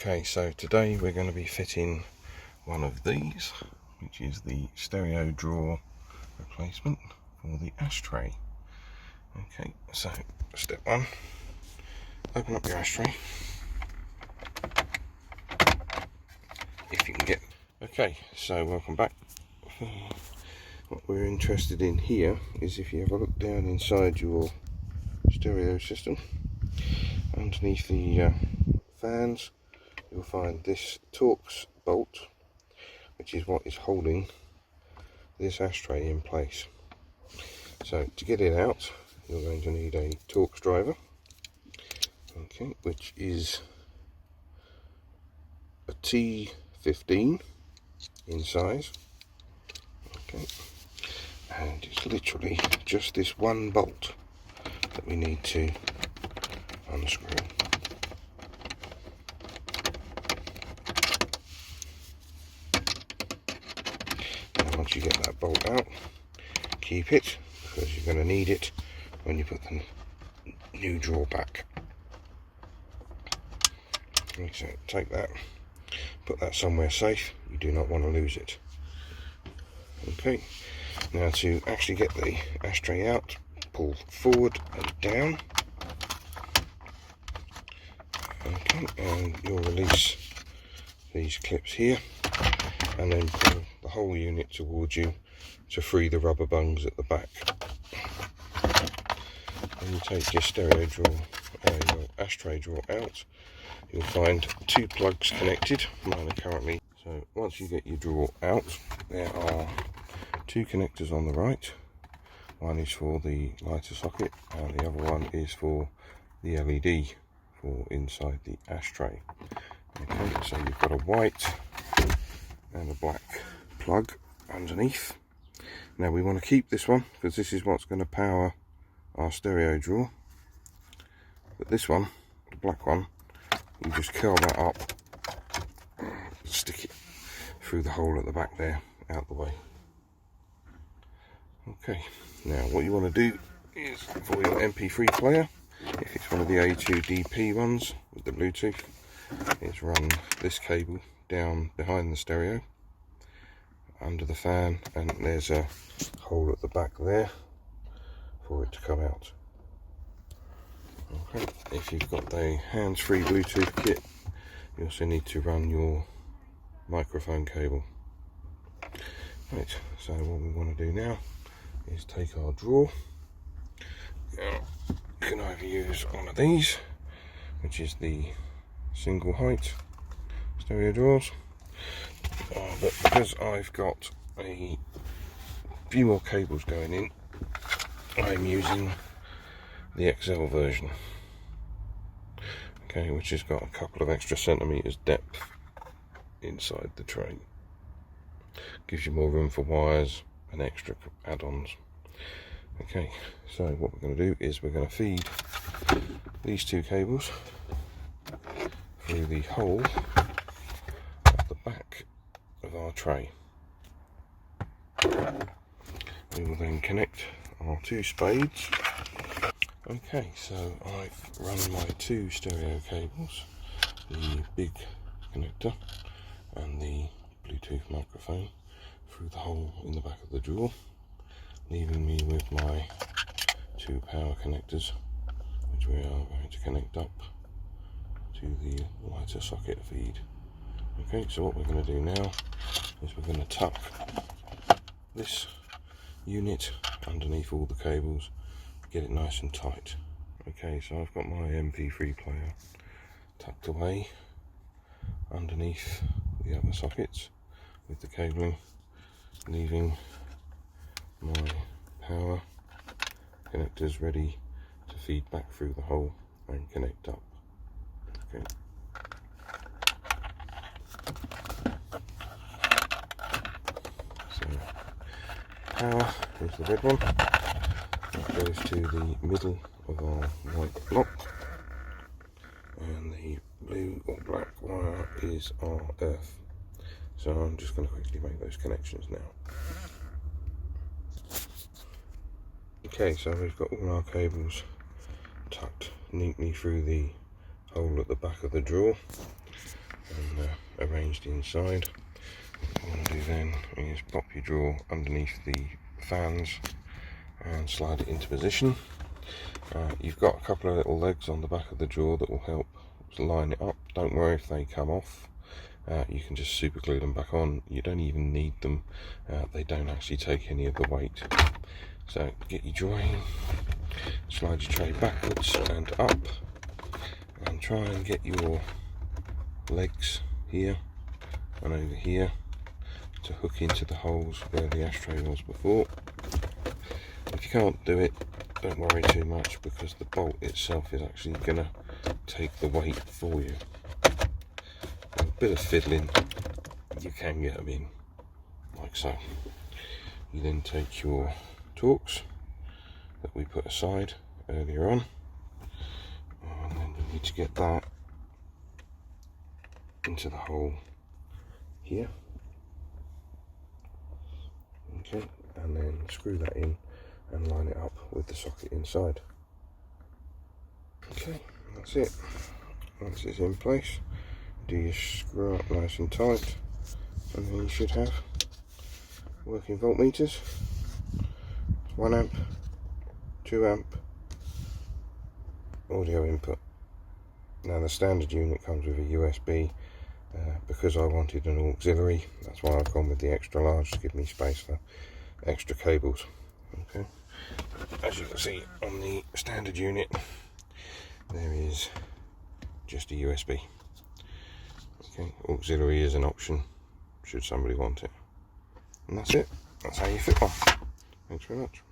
Okay, so today we're going to be fitting one of these, which is the stereo drawer replacement for the Ashtray. Okay, so step one, open up your ashtray, if you can get. Okay, so welcome back. What we're interested in here is if you have a look down inside your stereo system, underneath the fans, you'll find this Torx bolt, which is what is holding this ashtray in place. So to get it out, you're going to need a Torx driver, okay, which is a T15 in size, okay, and it's literally just this one bolt that we need to unscrew. And once you get that bolt out, keep it, because you're going to need it when you put the new drawer back. Okay, so take that, put that somewhere safe. You do not want to lose it. Okay, now to actually get the ashtray out, pull forward and down. Okay, and you'll release these clips here, and then pull the whole unit towards you to free the rubber bungs at the back. When you take your stereo drawer, your ashtray drawer out, you'll find two plugs connected. Mine are currently. So once you get your drawer out, there are two connectors on the right. One is for the lighter socket, and the other one is for the LED for inside the ashtray. Okay, so you've got a white and a black plug underneath. Now we want to keep this one because this is what's going to power our stereo drawer. But this one, the black one, you just curl that up, stick it through the hole at the back there, out the way. Okay, now what you want to do is, for your MP3 player, if it's one of the A2DP ones with the Bluetooth, is run this cable down behind the stereo, under the fan, and there's a hole at the back there for it to come out. Okay, if you've got the hands-free Bluetooth kit, you also need to run your microphone cable. Right, so what we want to do now is take our drawer. Now, you can either use one of these, which is the single height stereo drawers, but because I've got a few more cables going in, I'm using the XL version, okay, which has got a couple of extra centimeters depth inside the tray. Gives you more room for wires and extra add-ons. Okay, so what we're going to do is we're going to feed these two cables through the hole at the back of our tray. We will then connect our two spades. Okay, so I've run my two stereo cables, the big connector and the Bluetooth microphone, through the hole in the back of the drawer, leaving me with my two power connectors, which we are going to connect up to the lighter socket feed. Okay, so what we're going to do now is we're going to tuck this unit underneath all the cables, get it nice and tight. Okay, so I've got my MP3 player tucked away underneath the other sockets with the cabling, leaving my power connectors ready to feed back through the hole and connect up. Okay. So power is the red one, that goes to the middle of our white block, and the blue or black wire is our earth. So I'm just going to quickly make those connections now. Okay, so we've got all our cables tucked neatly through the hole at the back of the drawer. arranged inside. What you want to do then is pop your drawer underneath the fans and slide it into position. You've got a couple of little legs on the back of the drawer that will help line it up. Don't worry if they come off. You can just super glue them back on. You don't even need them. They don't actually take any of the weight. So get your drawing, slide your tray backwards and up, and try and get your legs here and over here to hook into the holes where the ashtray was before. If you can't do it, don't worry too much, because the bolt itself is actually going to take the weight for you. A bit of fiddling, you can get them in, like so. You then take your Torx that we put aside earlier on, and then you need to get that into the hole here. Okay, and then screw that in and line it up with the socket inside. Okay, that's it. Once it's in place, do your screw up nice and tight, and then you should have working voltmeters. 1 amp, 2 amp audio input. Now the standard unit comes with a USB. Because I wanted an auxiliary, that's why I've gone with the extra large to give me space for extra cables. Okay, as you can see on the standard unit, there is just a USB. Okay, auxiliary is an option should somebody want it. And that's it. That's how you fit one. Thanks very much.